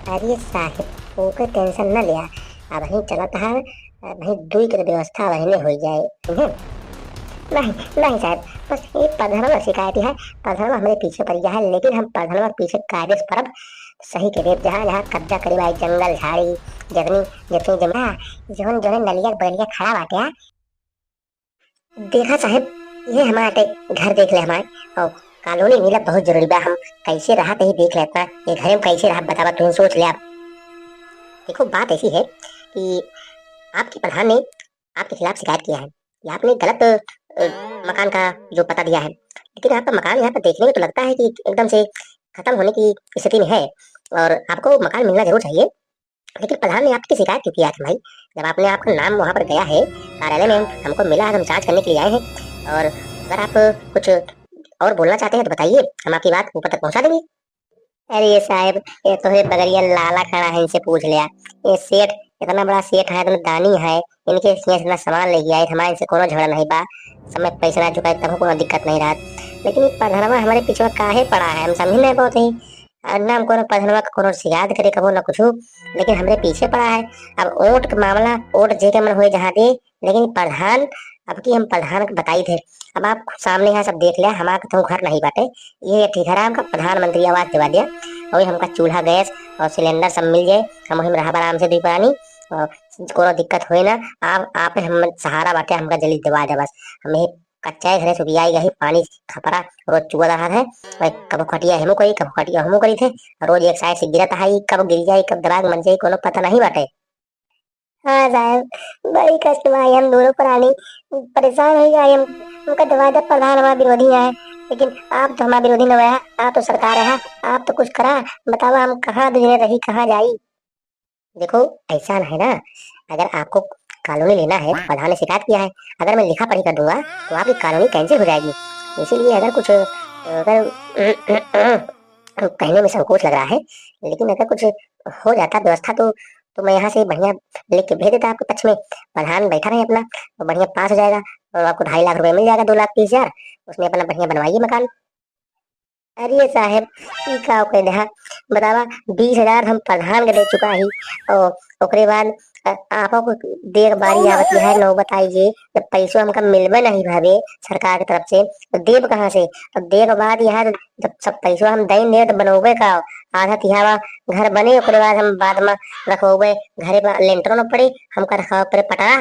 अरे साहेब okay tension न लिया। अब वही चलत है। वही दुई के व्यवस्था वही हो जाए तुम्हें। नहीं नहीं साहब, बस ये प्रधानवा शिकायत है। प्रधानवा हमारे पीछे पड़ गया है, लेकिन हम प्रधानवा के पीछे कायदे से परब सही के रेत जहाँ जहाँ कब्जा करे भाई जंगल झाड़ी जतनी जतनी जमा जोन जोन नलिया बलिया खड़ा बाटे है। देखा साहब, ये हमारे घर देख ले हमारे और कॉलोनी मिला बहुत जरूरी बा। हम कैसे रहा ही देख लेता, ये घर में कैसे रहा बतावा, तुम सोच ले आप। देखो बात ऐसी है कि आपके प्रधान ने आपके खिलाफ शिकायत किया है कि आपने गलत मकान का जो पता दिया है, लेकिन आपका मकान यहाँ पर देखने में तो लगता है कि एकदम से खत्म होने की स्थिति में है और आपको मकान मिलना जरूर चाहिए। लेकिन प्रधान ने आपकी शिकायत क्यों किया था भाई? जब आपने आपका नाम वहाँ पर गया है कार्यालय में, हमको मिला है, हम जांच करने के लिए आए हैं। और अगर आप कुछ और बोलना चाहते हैं तो बताइए, हम आपकी बात ऊपर तक पहुँचा देंगे। अरे ये साहब, ये तो है बगरिया लाला खड़ा है, इनसे पूछ लिया। ये सेठ इतना बड़ा सेठ है, इतना दानी है, इनके इसमें इतना सामान ले गया है, हमारे इनसे कोनो झगड़ा नहीं बा। समय पैसा ना चुकाए तब कोनो दिक्कत नहीं रहा। लेकिन ये प्रधानवा हमारे पीछे काहे पड़ा है, हम समझ नहीं बहुत ही। और ना हम कोनो प्रधानवा का कोनो शिकायत करे कबो ना कुछ, लेकिन हमारे पीछे पड़ा है। अब वोट का मामला वोट जे के मन हुए जहाँ दे, लेकिन प्रधान अब की हम प्रधान को बताई थे। अब आप सामने यहाँ सब देख लिया, हमारा तो घर नहीं बाटे। ये ठीक है, हमका प्रधानमंत्री आवास दिवा दिया और हमका चूल्हा गैस और सिलेंडर सब मिल जाए, हम वही रहा आराम से दी पानी और कोनो दिक्कत हुए ना। आप हम सहारा बाटे, हमका जल्दी दिवा दे बस। हमें कच्चा घर सुखियाई गई पानी खपरा रोज चुआ रहा है। और कब खटिया हमो करी, कब खटिया हमो करी थे। रोज एक साइड से गिरत है, कब गिर जाए कब दराग मन जाए कोनो पता नहीं बाटे। हाँ साहब, बड़ी कष्ट भाई, हम दोनों प्राणी परेशान हो गए। हम उनका दवा दे प्रधान हमारा विरोधी है, लेकिन आप तो हमारा विरोधी न है, आप तो सरकार है, आप तो कुछ करा। बताओ हम कहाँ दूर रही कहाँ जाई। देखो ऐसा है ना, अगर आपको कॉलोनी लेना है तो प्रधान ने शिकायत किया है, अगर मैं लिखा पढ़ी कर दूंगा तो आपकी कॉलोनी कैंसिल हो जाएगी। इसीलिए अगर कुछ अगर कहने में संकोच लग रहा है, लेकिन अगर कुछ हो जाता व्यवस्था तो मैं यहाँ से बढ़िया लिख के भेज देता आपके पक्ष में। प्रधान बैठा रहे अपना और बढ़िया पास हो जाएगा और आपको 2.5 लाख रुपए मिल जाएगा, 2,30,000। उसमें अपना बढ़िया बनवाइए मकान। अरे साहब, ई का कह दे बतावा, 20,000 हम प्रधान के दे चुका ही और ओकरे बाद आपो को देर बारी आवत है नो बताइए। जब पैसों हमका मिलबे नहीं भावे सरकार की तरफ से तो देव कहाँ से? अब देर बाद यहाँ जब सब पैसों हम देंगे तो बनोगे का? आधा तिहावा घर बने ओकरे बाद हम बाद में रखोगे घरे पर लेंटर न पड़े, हमका रखा पड़े पटा।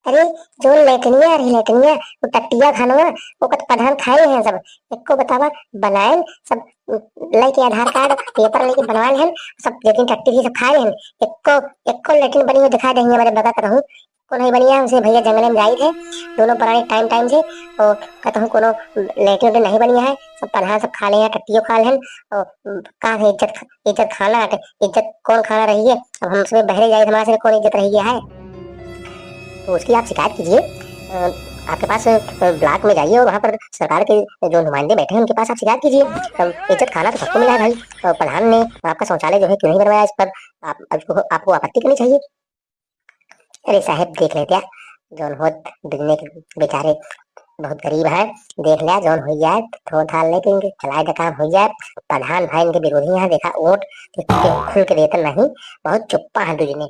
अरे जो लेटनिया रही लेटनिया वो टट्टिया खानवा वो कत प्रधान खाए हैं सब। एक को बतावा बनाए सब, लेके आधार कार्ड पेपर लेके बनवाए हैं सब, लेकिन टट्टी थी सब खाए हैं। एक को लेटिन बनी हुई दिखा देंगे मेरे बता कहूँ को नहीं बनिया हमसे भैया जंगल में जाई थे दोनों प्राणी टाइम टाइम से। और कहता हूँ कोनो लेटिन नहीं बनिया है, सब प्रधान सब खा ले हैं, टट्टियों खा ले हैं। और कहा है इज्जत, इज्जत खाना इज्जत कौन खाना रही है? अब हमसे बहरे जाए हमारे से कौन इज्जत रही है? तो उसकी आप शिकायत कीजिए। आपके पास ब्लॉक में जाइए और वहाँ पर सरकार के जो नुमाइंदे बैठे हैं उनके पास आप शिकायत कीजिए। इज्जत खाना तो सबको मिला है भाई, प्रधान ने आपका शौचालय जो है क्यों नहीं बनवाया, इस पर आपको आपत्ति करनी चाहिए। अरे साहब देख लेते हैं, जौन हो बिजने के बेचारे बहुत गरीब है, देख लिया जौन हो जाए थोड़ा थाल लेके इनके चलाए का काम हो जाए। प्रधान भाई इनके विरोधी यहाँ देखा वोट खुल के देते नहीं, बहुत चुप्पा है दुजने।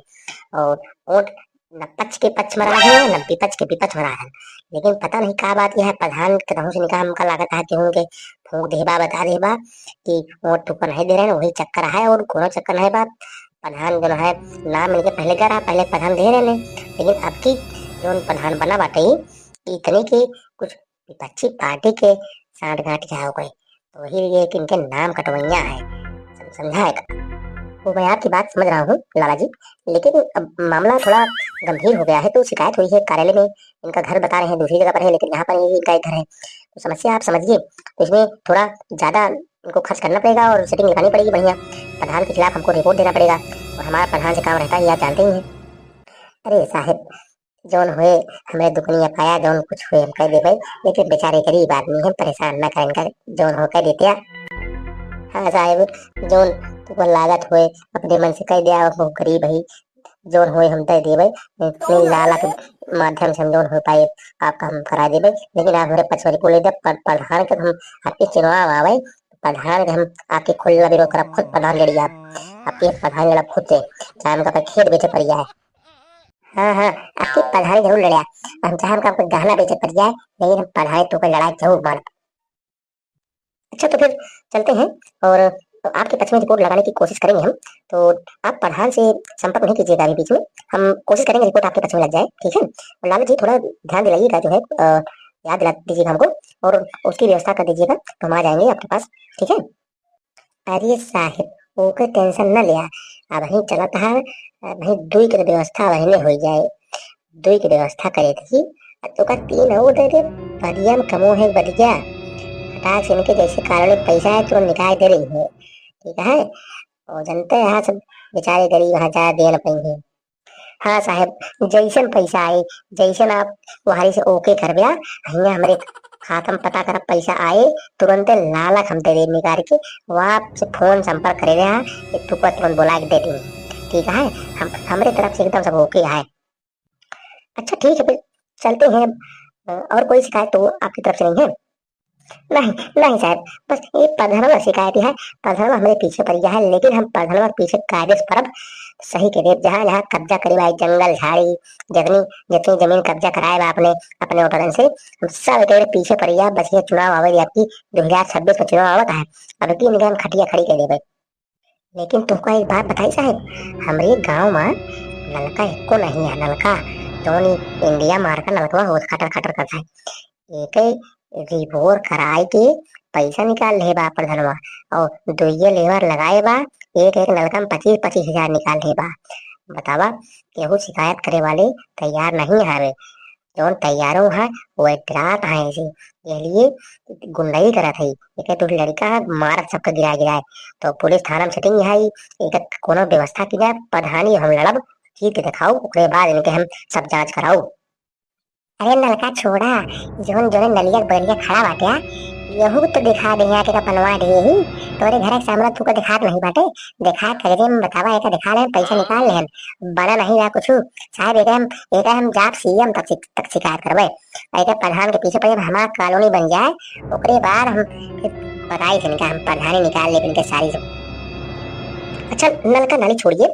और वोट न पक्ष के पक्ष में रहा है न विपक्ष के विपक्ष में रहा है। लेकिन पता नहीं क्या बात यह है, प्रधान के तरह से निकाह हमका लागत है कि उनके फूक देबा बता देबा कि वोट तुमको नहीं दे रहे हैं, वही चक्कर है और कोनो चक्कर नहीं। बात प्रधान जो है नाम मिलके पहले करा पहले प्रधान दे रहे हैं, लेकिन अब की जो प्रधान बना बाटे इतने की कुछ विपक्षी पार्टी के साठ गांठ क्या हो गए, तो वही ये कि इनके नाम कटवैया है। समझा है? वो मैं आपकी बात समझ रहा हूँ लाला जी, लेकिन अब मामला थोड़ा गंभीर हो गया है। तो शिकायत हुई है कार्यालय में, इनका घर बता रहे हैं दूसरी जगह पर है, लेकिन यहाँ पर ये इनका एक घर है, तो समस्या आप समझिए। तो इसमें थोड़ा ज्यादा इनको खर्च करना पड़ेगा और सेटिंग लगानी पड़ेगी बढ़िया। प्रधान के खिलाफ हमको रिपोर्ट देना पड़ेगा और हमारा प्रधान से काम रहता है, आप जानते ही हैं। अरे साहब, जौन हुए हमें दुकनिया पाया, जौन कुछ हुए हम कह दे भाई, लेकिन बेचारे गरीब आदमी है, परेशान न करें, इनका जौन हो कह देते। हाँ साहब, जोन तुमको लागत हुए अपने मन से कह दिया, वो गरीब है जोन हुए हम दे देवे, नहीं लाला के माध्यम से हम जोन हो पाए आपका हम करा देवे। लेकिन आप हमारे पचवरी को ले जब प्रधान के हम आपके चुनाव आवे प्रधान के हम आपके खुला विरोध करब, खुद प्रधान लड़ी आप आपके प्रधान लड़ा खुद से, चाहे हमका कोई खेत बेचे पड़ जाए। हाँ हाँ, आपके प्रधान जरूर लड़ा, हम चाहे हमका कोई गहना बेचे पड़ जाए, लेकिन हम प्रधान तो कोई लड़ाई जरूर मार। अच्छा तो फिर चलते हैं, और तो आपके पक्ष में रिपोर्ट लगाने की कोशिश करेंगे हम। तो आप प्रधान से संपर्क नहीं कीजिएगा अभी बीच में, हम कोशिश करेंगे रिपोर्ट आपके पक्ष में लग जाए, ठीक है। और लालू जी थोड़ा ध्यान दिलाइएगा, जो है याद दिला दीजिएगा हमको, और उसकी व्यवस्था कर दीजिएगा, तो हम आ जाएंगे आपके पास, ठीक है। अरे साहिब ओके टेंशन न लिया, अब वही चलत है, वही दुई के व्यवस्था वही में हो जाए, दुई की व्यवस्था करे थी, तो का तीन हो दे दे, बढ़िया में कमो है बढ़िया, फटाक से इनके जैसे कारण में पैसा है तो निकाल दे रही है, ठीक है। और जनता यहाँ सब बेचारे गरीब यहाँ जा दे न पाएंगे। हाँ साहब, जैसन पैसा आए, जैसन आप वहारी से ओके कर दिया, यहाँ हमारे खाता में पता कर पैसा आए, तुरंत लालक हम दे दे निकाल के, वो आपसे फोन संपर्क करे रहा, एक टुकड़ा तुरंत बुला के दे देंगे, ठीक है। हम हमारे तरफ से एकदम सब ओके है। अच्छा ठीक है फिर चलते हैं। और कोई शिकायत तो आपकी तरफ से नहीं है? नहीं नहीं साहब, बस ये प्रधानवा शिकायत है, प्रधानवा हमारे पीछे पड़ गया है, लेकिन हम प्रधानवा के पीछे कायदे से परब सही के रेट, जहाँ जहाँ कब्जा करे भाई जंगल झाड़ी, जितनी जितनी जमीन कब्जा कराए बा आपने अपने उपकरण से, हम सब के पीछे पड़ गया। बस ये चुनाव आवे आपकी 2026 में चुनाव आवत है, अब की निगम खटिया खड़ी कर देवे। लेकिन तुमको एक बात बताई साहब, हमारे गांव में नलका एको नहीं है, नलका जो इंडिया मार का नलका हो खटर खटर करता है, एक रिपोर्ट कराई के पैसा निकाल ले बा प्रधनवा, और दुइये लेबर लगाए बा, एक एक नलका में 25-25 हजार निकाल ले बा। बतावा, केहू शिकायत करे वाले तैयार नहीं है, जौन तैयारों है वो डरात है ऐसे, ये लिए गुंडाई करा थी, एक तो लड़का मारत सबका गिरा गिराए, तो पुलिस थाना में सेटिंग है, एक कोनो व्यवस्था की जाए, प्रधानी हम लड़ब, जीत के दिखाओ, ओकरे बाद इनके हम सब जांच कराओ। अरे नलका छोड़ा, जोन जोन नलिया बलिया खड़ा बाटे, यहू तो दिखा दे यहाँ के का बनवा दे ही, तोरे घर के सामने तू को दिखात नहीं बाटे, दिखा करे में बतावा, एक दिखा ले पैसा निकाल ले, बना नहीं रहा कुछ साहब, एक हम जाप सीएम तक शिकायत करबे, एक प्रधान के पीछे पड़े हमारा कॉलोनी बन जाए, ओकरे बाद हम बताई से हम प्रधानी निकाल ले इनके सारी सब। अच्छा नल का नाली छोड़िए,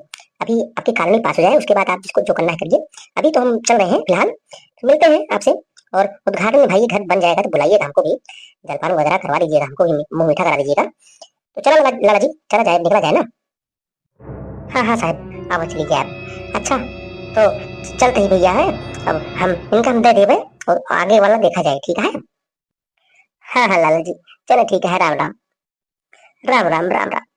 अभी आपकी कॉलोनी पास हो जाए, उसके बाद आप जिसको जो करना है करिए, अभी तो हम चल रहे हैं फिलहाल, तो मिलते हैं आपसे। और उद्घाटन में भाई घर बन जाएगा तो बुलाइएगा हमको भी, जलपान वगैरह करवा दीजिएगा, हमको भी मुंह मीठा करा दीजिएगा। तो चलो लाला जी, चला जाए, निकला जाए ना। हाँ हाँ साहब, अब चली जाए आप। अच्छा तो चलते ही भैया है, अब हम इनकम दे देवे, और आगे वाला देखा जाए, ठीक है। हाँ हाँ लाला जी, चलो ठीक है, राम राम, राम राम, राम राम।